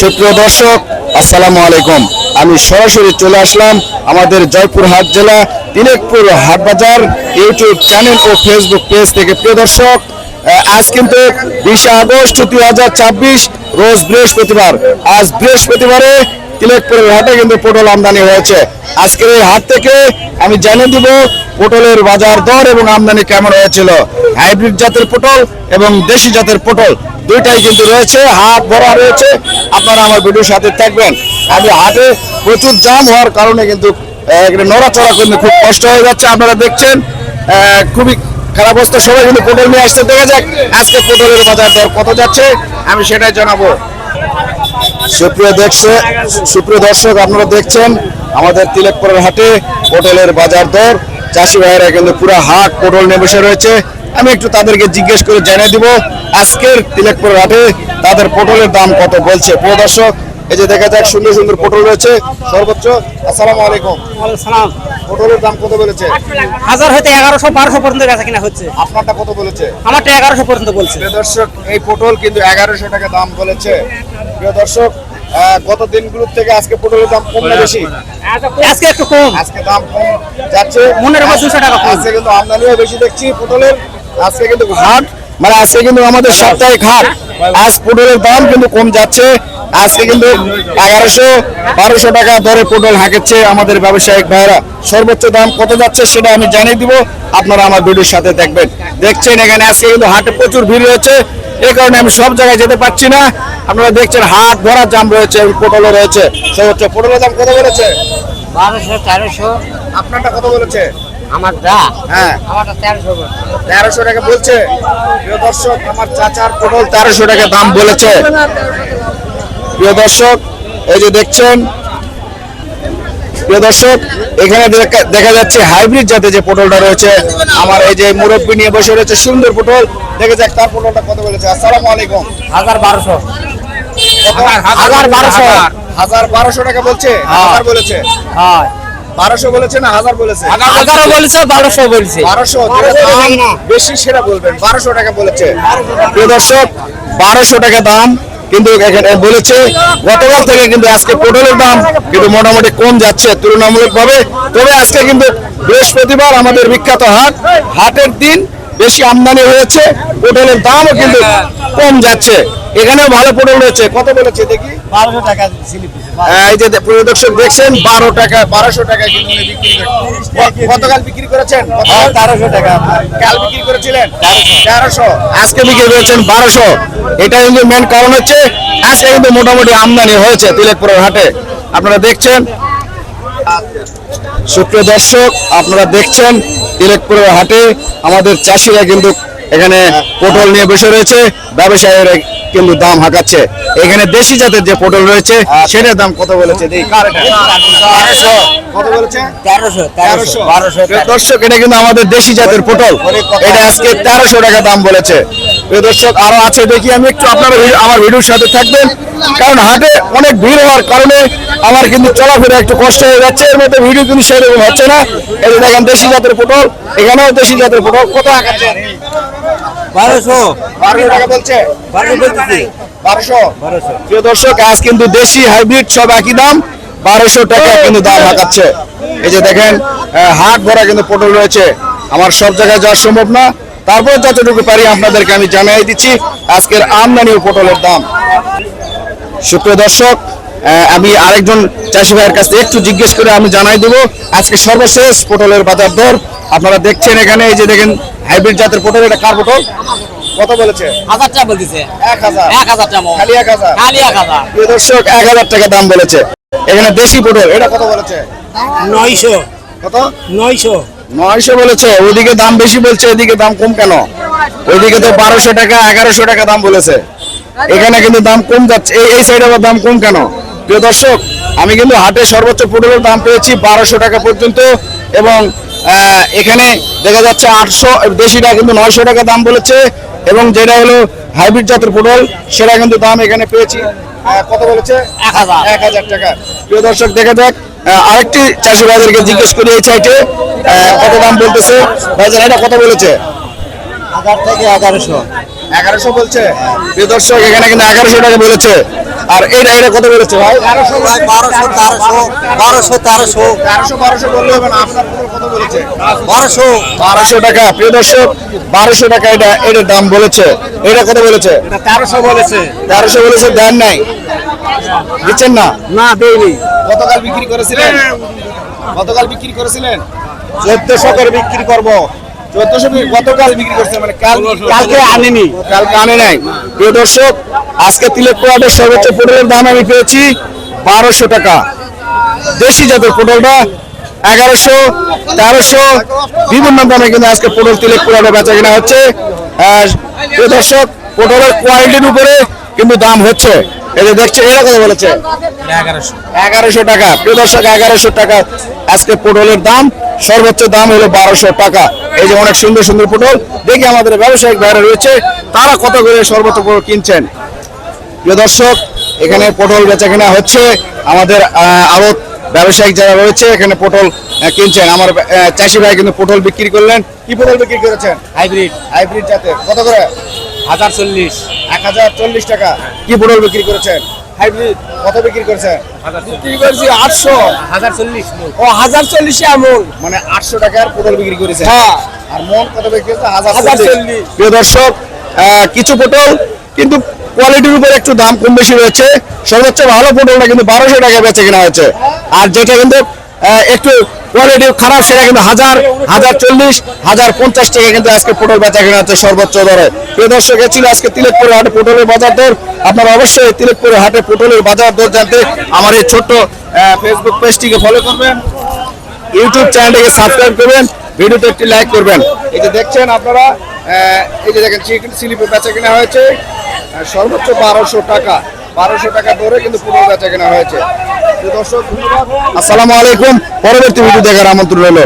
সুপ্রিয় দর্শক, আসসালামু আলাইকুম। আমি সরাসরি চলে আসলাম আমাদের জয়পুরহাট জেলা তিলেকপুর হাট বাজার ইউটিউব চ্যানেল ও ফেসবুক পেজ থেকে। প্রিয় দর্শক, আজ কিন্তু 20 আগস্ট 2024 রোজ বৃহস্পতিবার। আজ বৃহস্পতিবারে তিলেকপুরের হাটে কিন্তু পটল আমদানি হয়েছে। আজকের এই হাট থেকে আমি জানিয়ে দিব পটলের বাজার দর এবং আমদানি কেমন হয়েছিল। হাইব্রিড জাতের পটল এবং দেশি জাতের পটল দুইটাই কিন্তু রয়েছে, হাট ভরা রয়েছে। আপনারা আমার ভিডিওর সাথে থাকবেন। আমি হাটে প্রচুর জাম হওয়ার কারণে কিন্তু নড়াচড়া করতে খুব কষ্ট হয়ে যাচ্ছে। আপনারা দেখছেন খুবই খারাপ অবস্থা। সবাই কিন্তু পটল নিয়ে আসতে, দেখা যাক আজকে পটলের বাজার দর কত যাচ্ছে, আমি সেটাই জানাবো। সুপ্রিয় দর্শক, আপনারা দেখছেন আমাদের তিলেকপুরের হাটে পটলের বাজার দর। চাষি ভাইয়েরা কিন্তু পুরো হাট পটল নিয়ে বসে রয়েছে। আমি একটু তাদেরকে জিজ্ঞেস করে জানিয়ে দিব আজকের তিলেকপুরের হাটে তাদের পটলের দাম কত বলছে। প্রিয় দর্শক, এই যে দেখা যাক সুন্দর সুন্দর পটল রয়েছে সর্বোচ্চ। আসসালামু আলাইকুম। সালাম। পটলের দাম কত বলেছে? 1000 হতে 1100 1200 পর্যন্ত বেচা কিনা হচ্ছে। আপনারটা কত বলেছে? আমারটা 1100 পর্যন্ত বলছে। প্রিয় দর্শক, এই পটল কিন্তু 1100 টাকা দাম বলেছে। প্রিয় দর্শক, গত দিনগুলোর থেকে আজকে পটলের দাম কম না বেশি? আজকে একটু কম, আজকে দাম কম যাচ্ছে। মনের উপর 200 টাকা কম। আজকে কিন্তু আমদানিও বেশি দেখছি পটলের। আজকে কিন্তু হাট মানে আজকে কিন্তু আমাদের সাপ্তাহিক হাট। আজ পটলের দাম কিন্তু কম যাচ্ছে। আজকে কিন্তু 1100-1200 টাকা দরে পটল হাঁকেছে আমাদের ব্যবসায়িক ভাইরা। সর্বোচ্চ দাম কত যাচ্ছে সেটা আমি জানিয়ে দিব, আপনারা আমার ভিডিওর সাথে দেখছেন। এখানে আজকে কিন্তু হাটে প্রচুর ভিড় রয়েছে, এই কারণে আমি সব জায়গায় যেতে পারছি না। আপনারা দেখছেন হাট ভরা জাম রয়েছে, পটলও রয়েছে। সর্বোচ্চ পটলের দাম কত বলেছে? 1200 1300। আপনারটা কত বলেছে? আমারটা হ্যাঁ, আমারটা 1300 বলছে। 1300 টাকা বলছে। প্রিয় দর্শক, আমার চাচার পটল 1300 টাকা দাম বলেছে। প্রিয় দর্শক, এই যে দেখছেন, প্রিয় দর্শক, এখানে দেখা যাচ্ছে হাইব্রিড জাতের যে পটলটা রয়েছে। আমার এই যে মুরব্বি নিয়ে বসে রয়েছে সুন্দর পটল, দেখে যাক তার পটলটা কত বলেছে। আসসালামু আলাইকুম। 1200। 1200 টাকা বলছে। 1000 বলেছে? হ্যাঁ, 1200 বলেছে না 1000 বলেছে? 1100 বলছে, 1200 বলছে। 1200 বেশি সেটা বলবেন। 1200 টাকা বলেছে। প্রিয় দর্শক, 1200 টাকা দাম কিন্তু এখানে বলেছে। গতকাল থেকে কিন্তু আজকে পটলের দাম কিন্তু মোটামুটি কম যাচ্ছে তুলনামূলকভাবে। তবে আজকে কিন্তু বৃহস্পতিবার, আমাদের বিখ্যাত হাট, হাটের দিন বেশি আমদানি হয়েছে, পটলের দামও কিন্তু কম যাচ্ছে। এখানেও ভালো পটল রয়েছে। কত বলেছে দেখি? 1200 টাকা স্লিপ। এই যে প্রিয় দর্শক দেখছেন, 1200 টাকা কিন্তু উনি বিক্রি করেন। গতকাল বিক্রি করেছেন 1300 টাকা। কাল বিক্রি করেছিলেন 1300, আজকে বিক্রি করেছেন 1200। এটা কিন্তু মেন কারণ হচ্ছে আজকে কিন্তু মোটামুটি আমদানি হয়েছে তিলেকপুরের হাটে। আপনারা দেখছেন, সুপ্রিয় দর্শক, আপনারা দেখছেন তিলেকপুরের হাটে আমাদের চাষিরা কিন্তু এখানে পটল নিয়ে বসে রয়েছে। ব্যবসায়ীরা কিন্তু দাম হাঁকাচ্ছে। এখানে দেশি জাতের যে পটল রয়েছে সেটার দাম কত বলেছে? কত বলেছে? 1300। দর্শক, এটা কিন্তু আমাদের দেশি জাতের পটল, এটা আজকে 1300 টাকা দাম বলেছে। দর্শক, আরো আছে, দেখি আমি একটু আপনারা আমার ভিডিওর সাথে থাকবেন, কারণ হাটে অনেক ভিড় হওয়ার কারণে আমার কিন্তু চলাফেরা একটু কষ্ট হয়ে যাচ্ছে। এর মধ্যে ভিডিও কিন্তু সেরকম হচ্ছে না। এই যে দেখেন দেশি জাতের পটল, এখানেও দেশি জাতের পটল। কত হাঁকাচ্ছে? 1200 টাকা বলছে। 1200। 1200। প্রিয় দর্শক, আজ কিন্তু দেশি হাইব্রিড সব একই দাম, 1200 টাকা কিন্তু দাম হাঁকাচ্ছে। এই যে দেখেন হাট ভরা কিন্তু পটল রয়েছে। আমার সব জায়গায় যাওয়া সম্ভব না, তারপর যতটুকু পারি আপনাদেরকে আমি জানিয়ে দিচ্ছি আজকের আমদানি ও পটলের দাম। সুপ্রিয় দর্শক, আমি আরেকজন চাষি ভাইয়ের কাছে একটু জিজ্ঞেস করে আমি জানাই দেবো আজকে সর্বশেষ পটলের বাজার দর। আপনারা দেখছেন এখানে, এই যে দেখেন হাইব্রিড জাতের পটল। এটা কার পটল? কত বলেছে? 1000 টাকা বলতেছে। 1000। 1000 টাকা। খালি 1000। খালি 1000। প্রিয় দর্শক, 1000 টাকা দাম বলেছে। এখানে দেশি পটল, এটা কত বলেছে? 900। কত? 900। 900 বলেছে। ওইদিকে দাম বেশি বলছে, এদিকে দাম কম কেন? ওইদিকে তো 1200 টাকা 1100 টাকা দাম বলেছে, এখানে কিন্তু দাম কম যাচ্ছে। এই সাইডে আবার দাম কম কেন? প্রিয় দর্শক, আমি কিন্তু হাটে সর্বোচ্চ পটলের দাম পেয়েছি 1200 টাকা পর্যন্ত, এবং এখানে দেখা যাচ্ছে 800, দেশিটা কিন্তু 900 টাকা দাম বলেছে, এবং যেটা হলো হাইব্রিড জাতের পটল সেটা কিন্তু দাম এখানে পেয়েছি কত বলেছে? 1000 টাকা। প্রিয় দর্শক, দেখা যাক আরেকটি চাষি ভাইদেরকে জিজ্ঞেস করি এই সাইডে কত দাম বলতেছে। ভাইজান, এটা কত বলেছে? 1000 থেকে 1100 1100 বলছে। প্রিয় দর্শক এখানে কিন্তু 1100 টাকা বলেছে। আর এটা কত বলেছে ভাই? 1200 1200 বললে হবে না, আপনার পটল কত বলেছে? 1200 টাকা। প্রিয় দর্শক 1200 টাকা এটার দাম বলেছে। এটা কত বলেছে? 1300 বলেছে। 1300 বলেছে, দেন নাই, দিচ্ছেন না? না দেইনি। গতকাল বিক্রি করেছিলেন? 1400 করে বিক্রি করব। 1400 গতকাল বিক্রি করছেন, মানে কালকে আনিনি। কালকে আনে নাই। প্রিয় দর্শক আজকে তিলেকপুর হাটের সর্বোচ্চ পটলের দাম আমি পেয়েছি 1200 টাকা। দেশি জাতের পটলটা 1100, 1300 বিভিন্ন দামে কিন্তু আজকে পটল তিলেকপুর হাটে বেচা কেনা হচ্ছে। প্রিয় দর্শক পটলের কোয়ালিটির উপরে কিন্তু দাম হচ্ছে। এই যে দেখছে, এরা কত বলেছে? 1100 টাকা। প্রিয় দর্শক 1100 টাকা আজকে পটলের দাম। সর্বোচ্চ দাম হলো 1200 টাকা। এই যে অনেক সুন্দর সুন্দর পটল, দেখি আমাদের ব্যবসায়িক ভাইরা রয়েছে তারা কত করে সর্বোচ্চ পটল কিনছেন। প্রিয় দর্শক এখানে পটল বেচা কেনা হচ্ছে। আমাদের আড়ত ব্যবসায়িক যারা রয়েছে এখানে পটল কিনছেন। আমার চাষি ভাই কিন্তু পটল বিক্রি করলেন। কি পটল বিক্রি করেছেন? হাইব্রিড জাতের। কত করে? 1040 1040 টাকা। কি পটল বিক্রি করেছেন? হাইব্রিড। কত বিক্রি করেছেন? বিক্রি করছি 800 1040 ও 1040 আমল মানে 800 টাকার পটল বিক্রি করেছেন। হ্যাঁ। আর মন কত বিক্রি করেছে? 1040। প্রিয় দর্শক কিছু পটল কিন্তু কোয়ালিটির উপর একটু দাম কম বেশি রয়েছে। সর্বোচ্চ ভালো পটলটা কিন্তু 1200 টাকা বেচে কেনা হয়েছে। আর যেটা কিন্তু একটু কোয়ালিটি খারাপ সেটা কিন্তু 1040, 1050 টাকা কিন্তু আজকে পটল বেচা কেনা হচ্ছে সর্বোচ্চ দরে। প্রিয় দর্শক এ ছিল আজকে তিলেকপুরের হাটে পটলের বাজার দর। আপনারা অবশ্যই তিলেকপুরের হাটে পটলের বাজার দর জানতে আমার এই ছোট্ট ফেসবুক পেজটিকে ফলো করবেন, ইউটিউব চ্যানেলটিকে সাবস্ক্রাইব করবেন, ভিডিওতে একটি লাইক করবেন। এই যে দেখছেন আপনারা, এই যে দেখেন চিকেন স্লিপে বেচা কেনা হয়েছে সর্বোচ্চ 1200 টাকা। 1200 টাকা দরে কিন্তু পুরো বেচা কেনা হয়েছে। দর্শক ধন্যবাদ, আসসালামু আলাইকুম। পরবর্তী ভিডিও দেখার আমন্ত্রণ রইল।